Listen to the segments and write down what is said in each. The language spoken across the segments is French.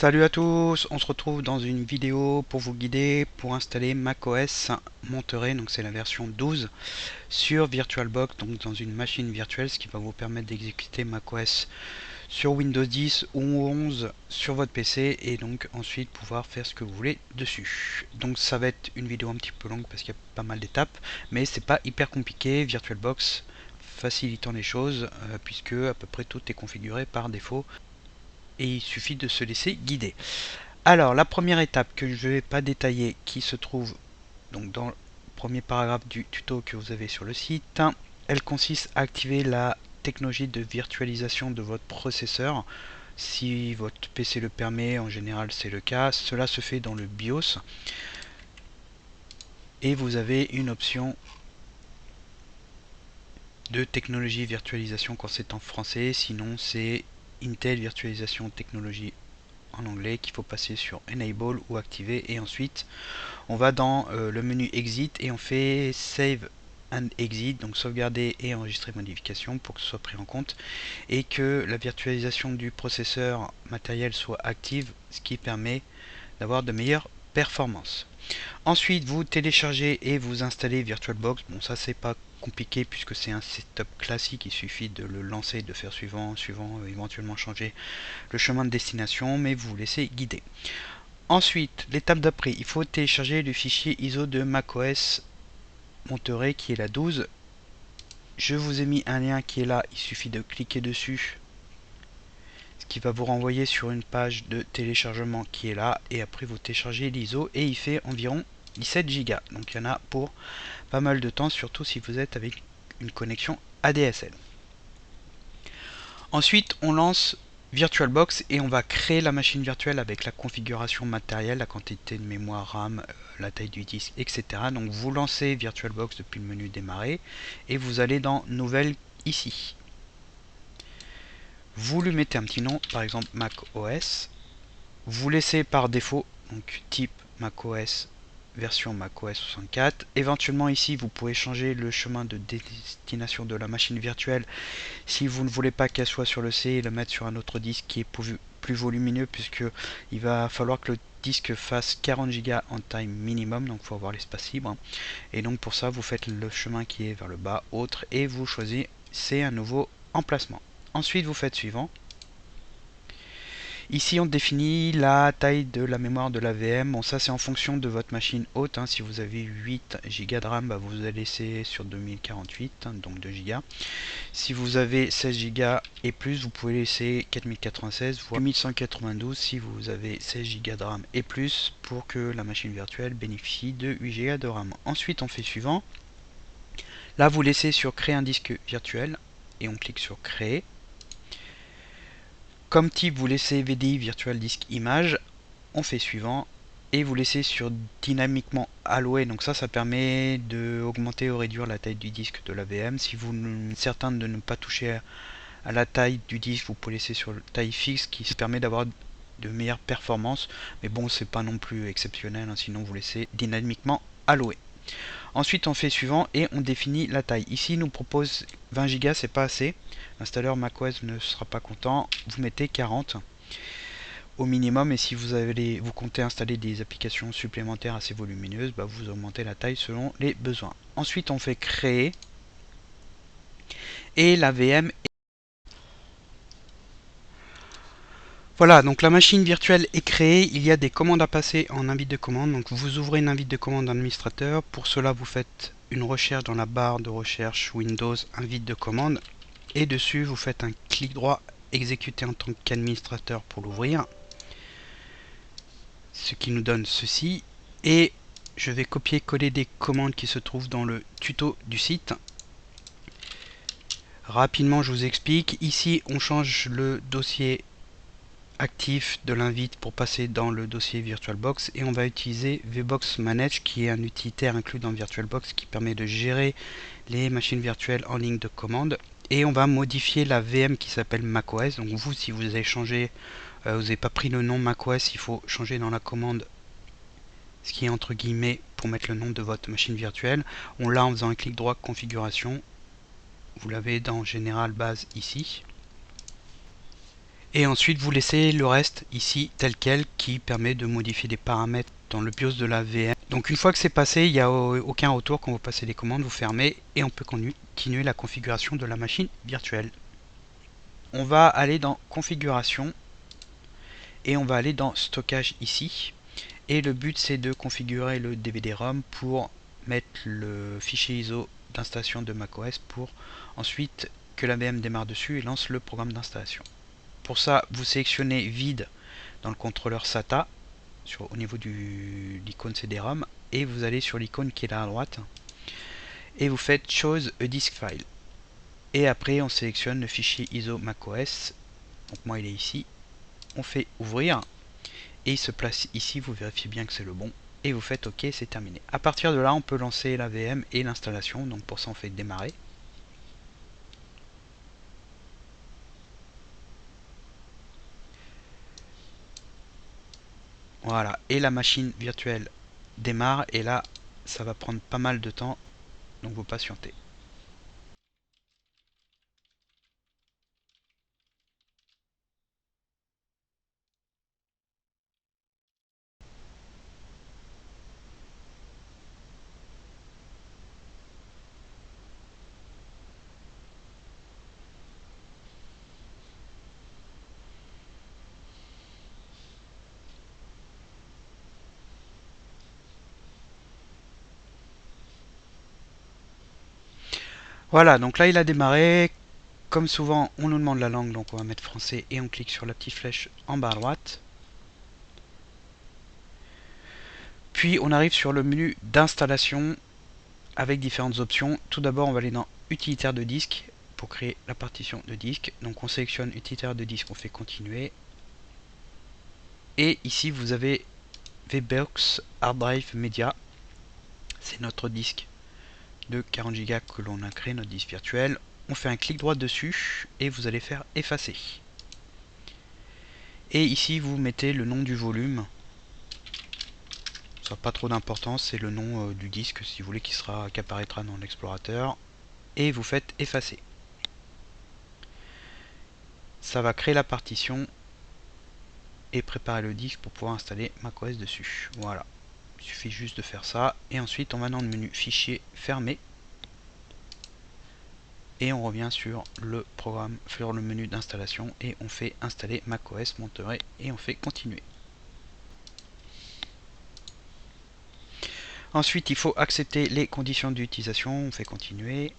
Salut à tous, on se retrouve dans une vidéo pour vous guider pour installer macOS Monterey, donc c'est la version 12 sur VirtualBox, donc dans une machine virtuelle, ce qui va vous permettre d'exécuter macOS sur Windows 10 ou 11 sur votre PC et donc ensuite pouvoir faire ce que vous voulez dessus. Donc ça va être une vidéo un petit peu longue parce qu'il y a pas mal d'étapes, mais c'est pas hyper compliqué, VirtualBox facilitant les choses puisque à peu près tout est configuré par défaut et il suffit de se laisser guider. Alors, la première étape que je ne vais pas détailler, qui se trouve donc dans le premier paragraphe du tuto que vous avez sur le site, elle consiste à activer la technologie de virtualisation de votre processeur. Si votre PC le permet, en général c'est le cas, cela se fait dans le BIOS. Et vous avez une option de technologie virtualisation quand c'est en français, sinon c'est Intel Virtualisation Technologie en anglais qu'il faut passer sur Enable ou activer, et ensuite on va dans le menu Exit et on fait Save and Exit, donc sauvegarder et enregistrer modifications pour que ce soit pris en compte et que la virtualisation du processeur matériel soit active, ce qui permet d'avoir de meilleures performances. Ensuite, vous téléchargez et vous installez VirtualBox. Bon, ça c'est pas compliqué puisque c'est un setup classique, il suffit de le lancer, de faire suivant, éventuellement changer le chemin de destination, mais vous vous laissez guider. Ensuite, l'étape d'après, il faut télécharger le fichier ISO de macOS Monterey qui est la 12. Je vous ai mis un lien qui est là, il suffit de cliquer dessus, ce qui va vous renvoyer sur une page de téléchargement qui est là, et après vous téléchargez l'ISO et il fait environ 17 Go. Donc il y en a pour pas mal de temps, surtout si vous êtes avec une connexion ADSL. Ensuite, on lance VirtualBox et on va créer la machine virtuelle avec la configuration matérielle, la quantité de mémoire RAM, la taille du disque, etc. Donc vous lancez VirtualBox depuis le menu démarrer et vous allez dans Nouvelle ici. Vous lui mettez un petit nom, par exemple macOS. Vous laissez par défaut, donc type macOS, version macOS 64. Éventuellement ici vous pouvez changer le chemin de destination de la machine virtuelle si vous ne voulez pas qu'elle soit sur le C et le mettre sur un autre disque qui est plus volumineux, puisque il va falloir que le disque fasse 40 Go en taille minimum, donc il faut avoir l'espace libre. Et donc pour ça vous faites le chemin qui est vers le bas, autre, et vous choisissez un nouveau emplacement. Ensuite vous faites suivant. Ici on définit la taille de la mémoire de la VM. Bon, ça c'est en fonction de votre machine haute, hein. Si vous avez 8 Go de RAM, vous allez laisser sur 2048, hein, donc 2 Go. Si vous avez 16 Go et plus, vous pouvez laisser 4096 voire 1192 si vous avez 16 Go de RAM et plus, pour que la machine virtuelle bénéficie de 8 Go de RAM. Ensuite on fait suivant. Là vous laissez sur créer un disque virtuel et on clique sur créer. Comme type vous laissez VDI Virtual Disk Image, on fait suivant et vous laissez sur dynamiquement alloué. Donc ça permet de augmenter ou réduire la taille du disque de la VM. Si vous êtes certain de ne pas toucher à la taille du disque, vous pouvez laisser sur taille fixe, qui permet d'avoir de meilleures performances, mais bon, c'est pas non plus exceptionnel, hein, sinon vous laissez dynamiquement alloué. Ensuite on fait suivant et on définit la taille. Ici il nous propose 20 Go, c'est pas assez. L'installeur macOS ne sera pas content. Vous mettez 40 au minimum, et si vous comptez installer des applications supplémentaires assez volumineuses, vous augmentez la taille selon les besoins. Ensuite on fait créer et la VM. Voilà, donc la machine virtuelle est créée, il y a des commandes à passer en invite de commande. Donc vous ouvrez une invite de commande administrateur. Pour cela, vous faites une recherche dans la barre de recherche Windows invite de commande. Et dessus, vous faites un clic droit exécuter en tant qu'administrateur pour l'ouvrir. Ce qui nous donne ceci. Et je vais copier-coller des commandes qui se trouvent dans le tuto du site. Rapidement, je vous explique. Ici, on change le dossier actif de l'invite pour passer dans le dossier VirtualBox, et on va utiliser VBox Manage qui est un utilitaire inclus dans VirtualBox qui permet de gérer les machines virtuelles en ligne de commande. Et on va modifier la VM qui s'appelle macOS. Donc vous, si vous avez changé, vous n'avez pas pris le nom macOS, il faut changer dans la commande ce qui est entre guillemets pour mettre le nom de votre machine virtuelle. On l'a en faisant un clic droit configuration. Vous l'avez dans général base ici. Et ensuite vous laissez le reste ici tel quel, qui permet de modifier des paramètres dans le BIOS de la VM. Donc une fois que c'est passé, il n'y a aucun retour. Quand vous passez les commandes, vous fermez et on peut continuer la configuration de la machine virtuelle. On va aller dans configuration et on va aller dans stockage ici. Et le but c'est de configurer le DVD-ROM pour mettre le fichier ISO d'installation de macOS pour ensuite que la VM démarre dessus et lance le programme d'installation. Pour ça, vous sélectionnez vide dans le contrôleur SATA au niveau de l'icône CD-ROM et vous allez sur l'icône qui est là à droite et vous faites Choose a disk file. Et après, on sélectionne le fichier ISO macOS. Donc moi, il est ici. On fait ouvrir et il se place ici. Vous vérifiez bien que c'est le bon et vous faites OK, c'est terminé. À partir de là, on peut lancer la VM et l'installation. Donc pour ça, on fait démarrer. Voilà, et la machine virtuelle démarre et là ça va prendre pas mal de temps, donc vous patientez. Voilà, donc là il a démarré. Comme souvent on nous demande la langue, donc on va mettre français et on clique sur la petite flèche en bas à droite. Puis on arrive sur le menu d'installation avec différentes options. Tout d'abord on va aller dans utilitaire de disque pour créer la partition de disque. Donc on sélectionne utilitaire de disque, on fait continuer. Et ici vous avez VBox Hard Drive Media. C'est notre disque de 40 Go que l'on a créé, notre disque virtuel. On fait un clic droit dessus et vous allez faire effacer. Et ici vous mettez le nom du volume. Ça n'a pas trop d'importance, c'est le nom du disque si vous voulez qui apparaîtra dans l'explorateur. Et vous faites effacer. Ça va créer la partition et préparer le disque pour pouvoir installer macOS dessus. Voilà. Il suffit juste de faire ça. Et ensuite on va dans le menu fichier fermé. Et on revient sur le programme, sur le menu d'installation et on fait installer macOS Monterey et on fait continuer. Ensuite il faut accepter les conditions d'utilisation, on fait continuer.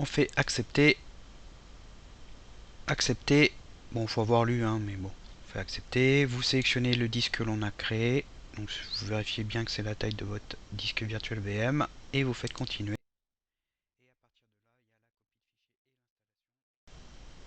On fait accepter. Accepter. Bon, faut avoir lu, hein, mais bon. On fait accepter. Vous sélectionnez le disque que l'on a créé. Donc vous vérifiez bien que c'est la taille de votre disque virtuel VM. Et vous faites continuer.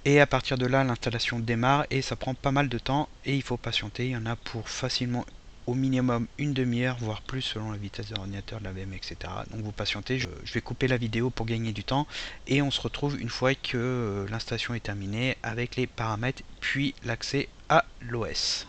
Et à partir de là, l'installation démarre et ça prend pas mal de temps et il faut patienter. Il y en a pour facilement au minimum une demi-heure, voire plus selon la vitesse de l'ordinateur, de la VM, etc. Donc vous patientez, je vais couper la vidéo pour gagner du temps et on se retrouve une fois que l'installation est terminée avec les paramètres puis l'accès à l'OS.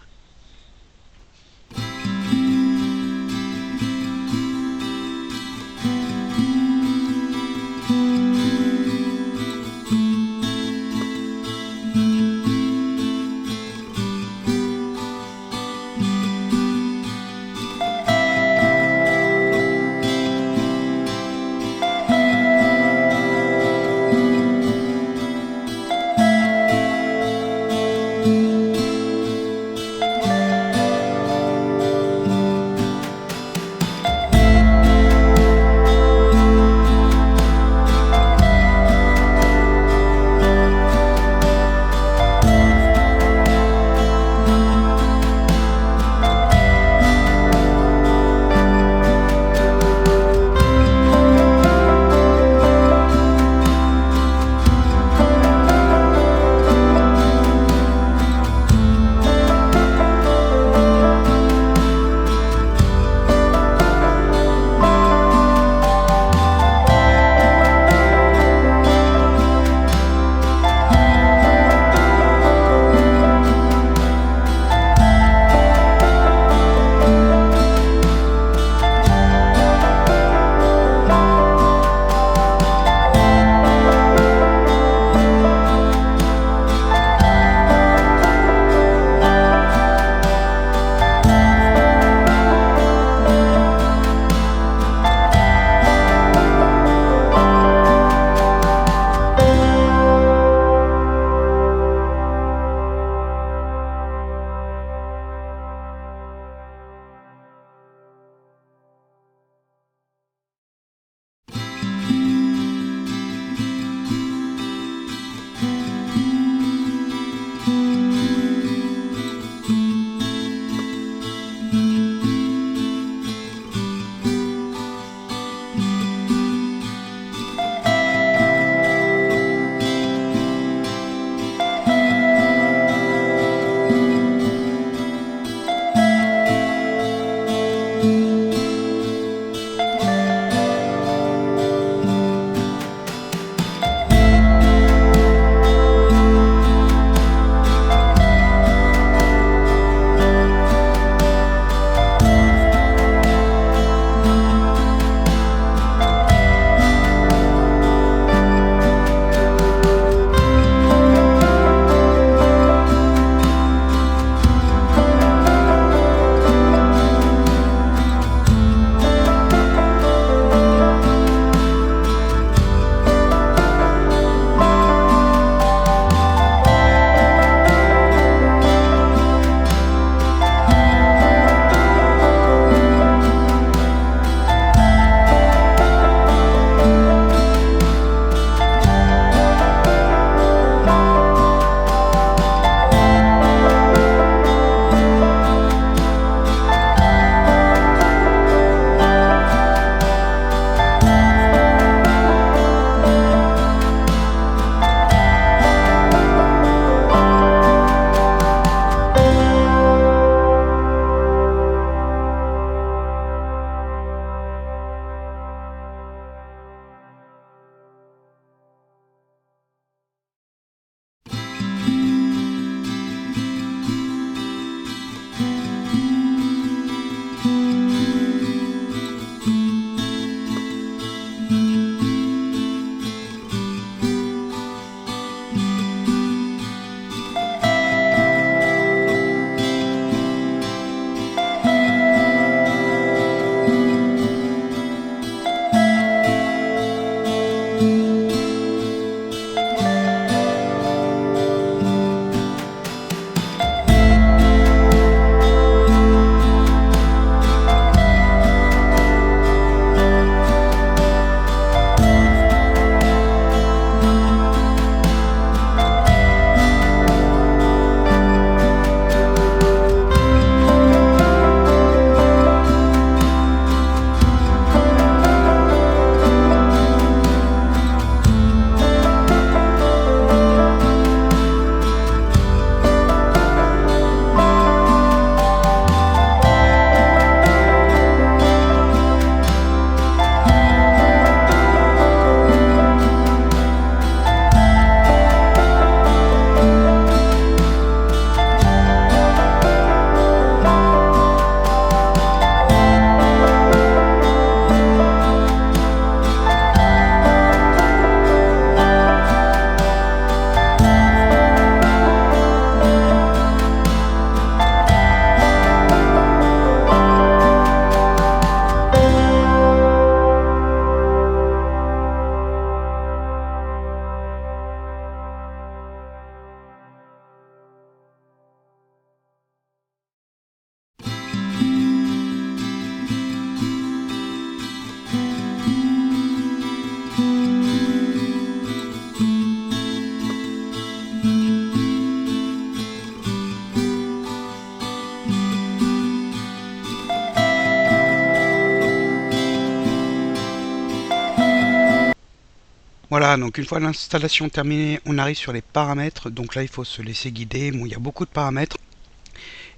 Voilà, donc une fois l'installation terminée, on arrive sur les paramètres. Donc là, il faut se laisser guider. Bon, il y a beaucoup de paramètres.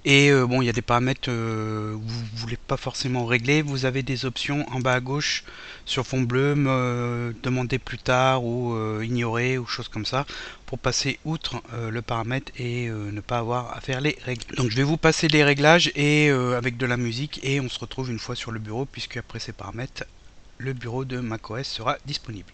Et bon, il y a des paramètres vous ne voulez pas forcément régler. Vous avez des options en bas à gauche sur fond bleu, me demander plus tard ou ignorer ou choses comme ça pour passer outre le paramètre et ne pas avoir à faire les règles. Donc je vais vous passer les réglages et avec de la musique et on se retrouve une fois sur le bureau puisque après ces paramètres, le bureau de macOS sera disponible.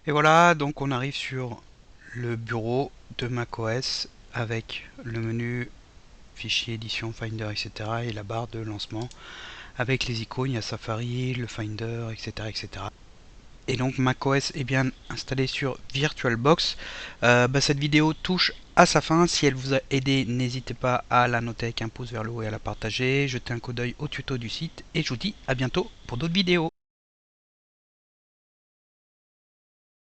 Et voilà, donc on arrive sur le bureau de macOS avec le menu fichier, édition, Finder, etc. et la barre de lancement avec les icônes, il y a Safari, le Finder, etc. etc. Et donc macOS est bien installé sur VirtualBox. Cette vidéo touche à sa fin. Si elle vous a aidé, n'hésitez pas à la noter avec un pouce vers le haut et à la partager. Jetez un coup d'œil au tuto du site et je vous dis à bientôt pour d'autres vidéos.